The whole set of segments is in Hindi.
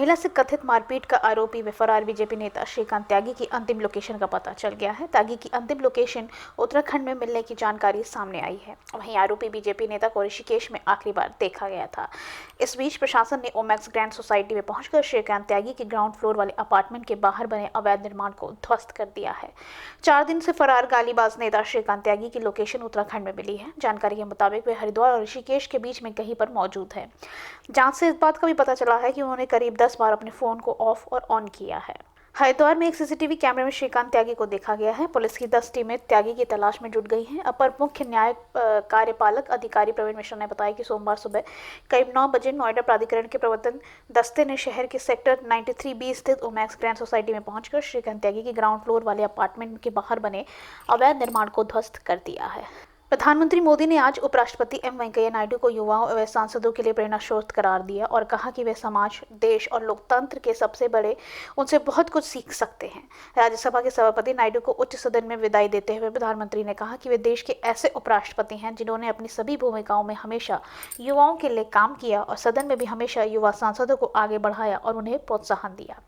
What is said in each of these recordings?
महिला से कथित मारपीट का आरोपी व फरार बीजेपी नेता श्रीकांत त्यागी की अंतिम लोकेशन का पता चल गया है। त्यागी की अंतिम लोकेशन उत्तराखंड में मिलने की जानकारी सामने आई है। वहीं आरोपी बीजेपी नेता को ऋषिकेश में आखिरी बार देखा गया था। इस बीच प्रशासन ने ओमैक्स ग्रैंड सोसाइटी में पहुंचकर श्रीकांत त्यागी के ग्राउंड फ्लोर वाले अपार्टमेंट के बाहर बने अवैध निर्माण को ध्वस्त कर दिया है। 4 दिन से फरार गालीबाज नेता श्रीकांत त्यागी की लोकेशन उत्तराखंड में मिली है। जानकारी के मुताबिक वे हरिद्वार और ऋषिकेश के बीच में कहीं पर मौजूद है। जांच से इस बात का भी पता चला है कि उन्होंने करीब 10 बार अपने फोन को ऑफ और ऑन किया है। हरिद्वार में एक सीसीटीवी कैमरे में श्रीकांत त्यागी को देखा गया है। पुलिस की 10 टीमें त्यागी की तलाश में जुट गई हैं। अपर मुख्य न्याय कार्यपालक अधिकारी प्रवीण मिश्रा ने बताया कि सोमवार सुबह करीब 9 बजे नोएडा प्राधिकरण के प्रवर्तन दस्ते ने शहर के सेक्टर 93B स्थित ओमैक्स ग्रैंड सोसाइटी में पहुंचकर श्रीकांत त्यागी के ग्राउंड फ्लोर वाले अपार्टमेंट के बाहर बने अवैध निर्माण को ध्वस्त कर दिया है। प्रधानमंत्री मोदी ने आज उपराष्ट्रपति एम वेंकैया नायडू को युवाओं व सांसदों के लिए प्रेरणा स्रोत करार दिया और कहा कि वे समाज, देश और लोकतंत्र के सबसे बड़े उनसे बहुत कुछ सीख सकते हैं। राज्यसभा के सभापति नायडू को उच्च सदन में विदाई देते हुए प्रधानमंत्री ने कहा कि वे देश के ऐसे उपराष्ट्रपति हैं जिन्होंने अपनी सभी भूमिकाओं में हमेशा युवाओं के लिए काम किया और सदन में भी हमेशा युवा सांसदों को आगे बढ़ाया और उन्हें प्रोत्साहन दिया।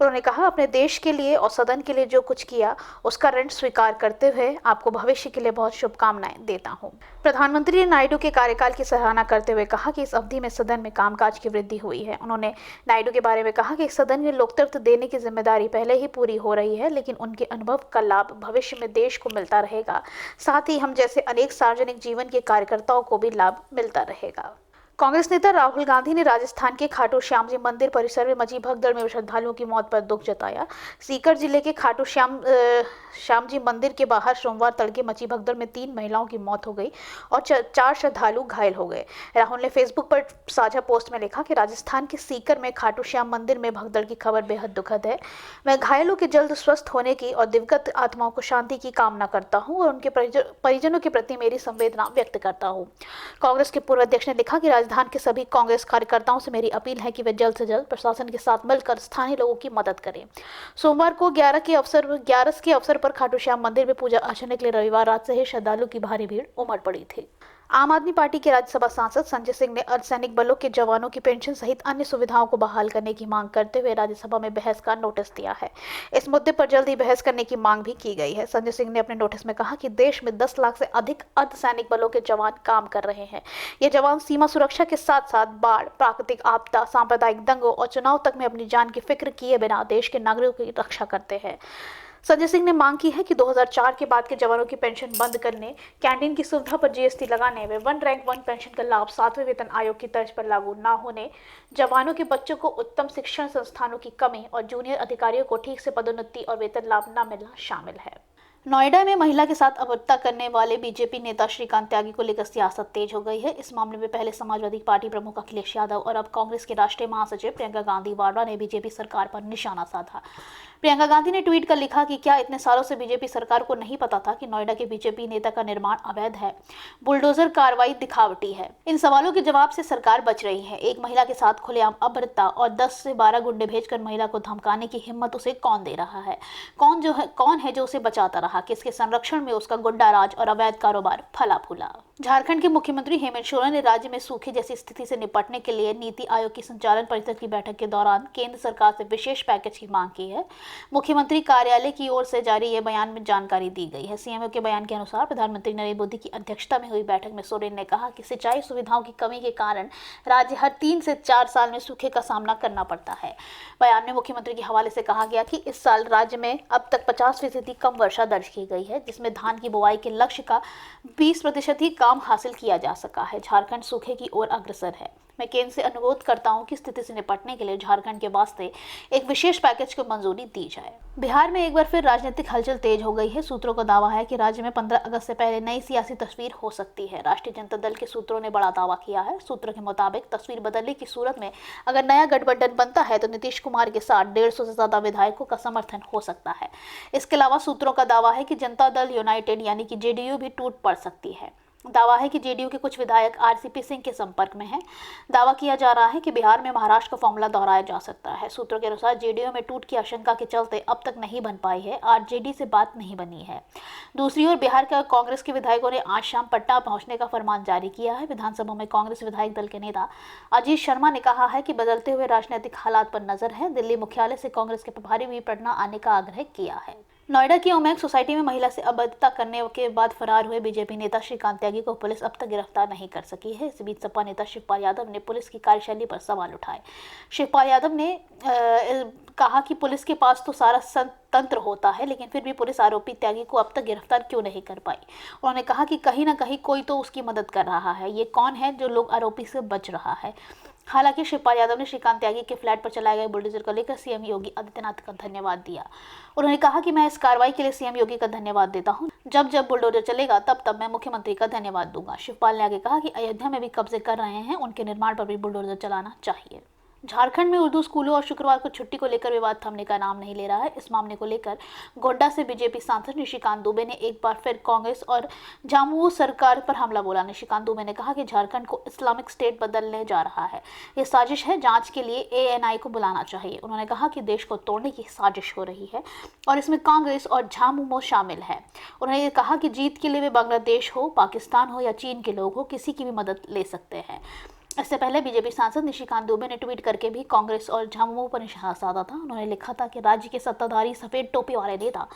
उन्होंने कहा, अपने देश के लिए और सदन के लिए जो कुछ किया उसका ऋण स्वीकार करते हुए आपको भविष्य के लिए बहुत शुभकामनाएं देता हूं। प्रधानमंत्री ने नायडू के कार्यकाल की सराहना करते हुए कहा कि इस अवधि में सदन में कामकाज की वृद्धि हुई है। उन्होंने नायडू के बारे में कहा कि सदन में लोकतंत्र देने की जिम्मेदारी पहले ही पूरी हो रही है, लेकिन उनके अनुभव का लाभ भविष्य में देश को मिलता रहेगा। साथ ही हम जैसे अनेक सार्वजनिक जीवन के कार्यकर्ताओं को भी लाभ मिलता रहेगा। कांग्रेस नेता राहुल गांधी ने राजस्थान के खाटू श्याम जी मंदिर परिसर में मची भगदड़ में श्रद्धालुओं की मौत पर दुख जताया। सीकर जिले के खाटू श्याम जी मंदिर के बाहर सोमवार तड़के मची भगदड़ में 3 महिलाओं की मौत हो गई और 4 श्रद्धालु घायल हो गए। राहुल ने फेसबुक पर साझा पोस्ट में लिखा कि राजस्थान के सीकर में खाटू श्याम मंदिर में भगदड़ की खबर बेहद दुखद है। मैं घायलों के जल्द स्वस्थ होने की और दिवंगत आत्माओं को शांति की कामना करता हूँ और उनके परिजनों के प्रति मेरी संवेदना व्यक्त करता हूँ। कांग्रेस के पूर्व अध्यक्ष ने लिखा कि राजस्थान के सभी कांग्रेस कार्यकर्ताओं से मेरी अपील है कि वे जल्द से जल्द प्रशासन के साथ मिलकर स्थानीय लोगों की मदद करें। सोमवार को 11 के अवसर पर खाटू श्याम मंदिर में पूजा अर्चना के लिए रविवार रात से ही श्रद्धालुओं की भारी भीड़ उमड़ पड़ी थी। आम आदमी पार्टी के राज्यसभा सांसद संजय सिंह ने अर्धसैनिक बलों के जवानों की पेंशन सहित अन्य सुविधाओं को बहाल करने की मांग करते हुए राज्यसभा में बहस का नोटिस दिया है। इस मुद्दे पर जल्द ही बहस करने की मांग भी की गई है। संजय सिंह ने अपने नोटिस में कहा कि देश में 10 लाख से अधिक अर्धसैनिक बलों के जवान काम कर रहे हैं। ये जवान सीमा सुरक्षा के साथ साथ बाढ़, प्राकृतिक आपदा, सांप्रदायिक दंगों और चुनाव तक में अपनी जान की फिक्र किए बिना देश के नागरिकों की रक्षा करते हैं। संजय सिंह ने मांग की है कि 2004 के बाद के जवानों की पेंशन बंद करने, कैंटीन की सुविधा पर जीएसटी लगाने व 1 रैंक 1 पेंशन का लाभ 7वें वेतन आयोग की तर्ज पर लागू न होने, जवानों के बच्चों को उत्तम शिक्षण संस्थानों की कमी और जूनियर अधिकारियों को ठीक से पदोन्नति और वेतन लाभ न मिलना शामिल है। नोएडा में महिला के साथ अभद्रता करने वाले बीजेपी नेता श्रीकांत त्यागी को लेकर सियासत तेज हो गई है। इस मामले में पहले समाजवादी पार्टी प्रमुख अखिलेश यादव और अब कांग्रेस के राष्ट्रीय महासचिव प्रियंका गांधी वाड्रा ने बीजेपी सरकार पर निशाना साधा। प्रियंका गांधी ने ट्वीट कर लिखा कि क्या इतने सालों से बीजेपी सरकार को नहीं पता था कि नोएडा के बीजेपी नेता का निर्माण अवैध है, बुलडोजर कार्रवाई दिखावटी है। इन सवालों के जवाब से सरकार बच रही है। एक महिला के साथ खुलेआम अभद्रता और 10 से 12 गुंडे भेजकर महिला को धमकाने की हिम्मत उसे कौन दे रहा है? कौन है जो उसे बचाता रहा? किसके संरक्षण में उसका गुंडा राज और अवैध कारोबार फला फूला? झारखंड के मुख्यमंत्री हेमंत सोरेन ने राज्य में सूखे जैसी स्थिति से निपटने के लिए नीति आयोग की संचालन परिषद की बैठक के दौरान केंद्र सरकार से विशेष पैकेज की मांग की है। मुख्यमंत्री कार्यालय की ओर से जारी यह बयान में जानकारी दी गई है। सीएमओ के बयान के अनुसार प्रधानमंत्री नरेंद्र मोदी की अध्यक्षता में हुई बैठक में सोरेन ने कहा कि सिंचाई सुविधाओं की कमी के कारण राज्य हर 3 से 4 साल में सूखे का सामना करना पड़ता है। बयान में मुख्यमंत्री के हवाले से कहा गया कि इस साल राज्य में अब तक 50% कम वर्षा दर्ज की गई है, जिसमें धान की बुआई के लक्ष्य का 20% ही काम हासिल किया जा सका है। झारखंड सूखे की ओर अग्रसर है। मैं केंद्र से अनुरोध करता हूं कि स्थिति से निपटने के लिए झारखंड के वास्ते एक विशेष पैकेज को मंजूरी दी जाए। बिहार में एक बार फिर राजनीतिक हलचल तेज हो गई है। सूत्रों का दावा है कि राज्य में 15 अगस्त से पहले नई सियासी तस्वीर हो सकती है। राष्ट्रीय जनता दल के सूत्रों ने बड़ा दावा किया है। सूत्रों के मुताबिक तस्वीर बदलने की सूरत में अगर नया गठबंधन बनता है तो नीतीश कुमार के साथ 150 से ज्यादा विधायकों का समर्थन हो सकता है। इसके अलावा सूत्रों का दावा है कि जनता दल यूनाइटेड यानी कि जेडीयू भी टूट पड़ सकती है। दावा है कि जेडीयू के कुछ विधायक आरसीपी सिंह के संपर्क में हैं। दावा किया जा रहा है कि बिहार में महाराष्ट्र का फॉर्मूला दोहराया जा सकता है। सूत्रों के अनुसार जेडीयू में टूट की आशंका के चलते अब तक नहीं बन पाई है। आरजेडी से बात नहीं बनी है। दूसरी ओर बिहार के कांग्रेस के विधायकों ने आज शाम पटना पहुंचने का फरमान जारी किया है। विधानसभा में कांग्रेस विधायक दल के नेता अजीत शर्मा ने कहा है कि बदलते हुए राजनीतिक हालात पर नजर है। दिल्ली मुख्यालय से कांग्रेस के प्रभारी भी पटना आने का आग्रह किया है। नोएडा की ओमैक सोसाइटी में महिला से अभद्रता करने के बाद फरार हुए बीजेपी नेता श्रीकांत त्यागी को पुलिस अब तक गिरफ्तार नहीं कर सकी है। इस बीच सपा नेता शिवपाल यादव ने पुलिस की कार्यशैली पर सवाल उठाए। शिवपाल यादव ने कहा कि पुलिस के पास तो सारा तंत्र होता है, लेकिन फिर भी पुलिस आरोपी त्यागी को अब तक गिरफ्तार क्यों नहीं कर पाई। उन्होंने कहा कि कहीं ना कहीं कोई तो उसकी मदद कर रहा है। ये कौन है जो लोग आरोपी से बच रहा है। हालांकि शिवपाल यादव ने श्रीकांत त्यागी के फ्लैट पर चलाए गए बुलडोजर को लेकर सीएम योगी आदित्यनाथ का धन्यवाद दिया। उन्होंने कहा कि मैं इस कार्रवाई के लिए सीएम योगी का धन्यवाद देता हूं। जब जब बुलडोजर चलेगा तब मैं मुख्यमंत्री का धन्यवाद दूंगा। शिवपाल ने आगे कहा कि अयोध्या में भी कब्जे कर रहे हैं, उनके निर्माण पर भी बुलडोजर चलाना चाहिए। झारखंड में उर्दू स्कूलों और शुक्रवार को छुट्टी को लेकर विवाद थमने का नाम नहीं ले रहा है। इस मामले को लेकर गोड्डा से बीजेपी सांसद निशिकांत दुबे ने एक बार फिर कांग्रेस और झामुमो सरकार पर हमला बोला। निशिकांत दुबे ने कहा कि झारखंड को इस्लामिक स्टेट बदलने जा रहा है। यह साजिश है, जांच के लिए एएनआई को बुलाना चाहिए। उन्होंने कहा कि देश को तोड़ने की साजिश हो रही है और इसमें कांग्रेस और झामुमो शामिल है। उन्होंने ये कहा कि जीत के लिए वे बांग्लादेश हो, पाकिस्तान हो या चीन के लोग हो, किसी की भी मदद ले सकते हैं। इससे पहले बीजेपी सांसद निशिकांत दुबे ने ट्वीट करके भी कांग्रेस और झामुमो पर निशाना साधा था। उन्होंने लिखा था कि राज्य के सत्ताधारी सफेद टोपी वाले नेता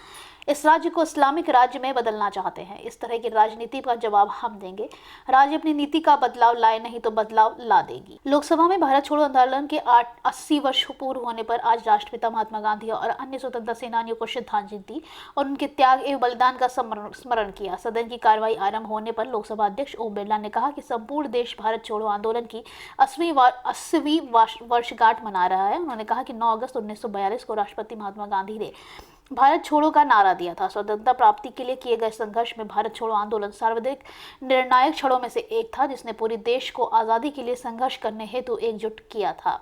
इस राज्य को इस्लामिक राज्य में बदलना चाहते हैं। इस तरह की राजनीति का जवाब हम देंगे। राज्य अपनी नीति का बदलाव लाए, नहीं तो बदलाव ला देगी। लोकसभा में भारत छोड़ो आंदोलन के 80 वर्ष पूर्व होने पर आज राष्ट्रपिता महात्मा गांधी और अन्य स्वतंत्रता सेनानियों को श्रद्धांजलि दी और उनके त्याग एवं बलिदान का स्मरण किया। सदन की कार्रवाई आरंभ होने पर लोकसभा अध्यक्ष ओम बिरला ने कहा कि संपूर्ण देश भारत छोड़ो आंदोलन की 80वीं वर्षगांठ मना रहा है। उन्होंने कहा कि 9 अगस्त 1942 को राष्ट्रपति महात्मा गांधी ने भारत छोड़ो का नारा दिया था। स्वतंत्रता प्राप्ति के लिए किए गए संघर्ष में भारत छोड़ो आंदोलन सर्वाधिक निर्णायक क्षणों में से एक था, जिसने पूरे देश को आज़ादी के लिए संघर्ष करने हेतु एकजुट किया था।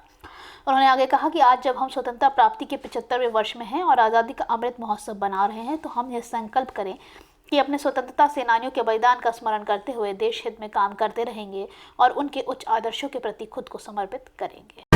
उन्होंने आगे कहा कि आज जब हम स्वतंत्रता प्राप्ति के 75वें वर्ष में हैं और आज़ादी का अमृत महोत्सव बना रहे हैं, तो हम यह संकल्प करें कि अपने स्वतंत्रता सेनानियों के बलिदान का स्मरण करते हुए देश हित में काम करते रहेंगे और उनके उच्च आदर्शों के प्रति खुद को समर्पित करेंगे।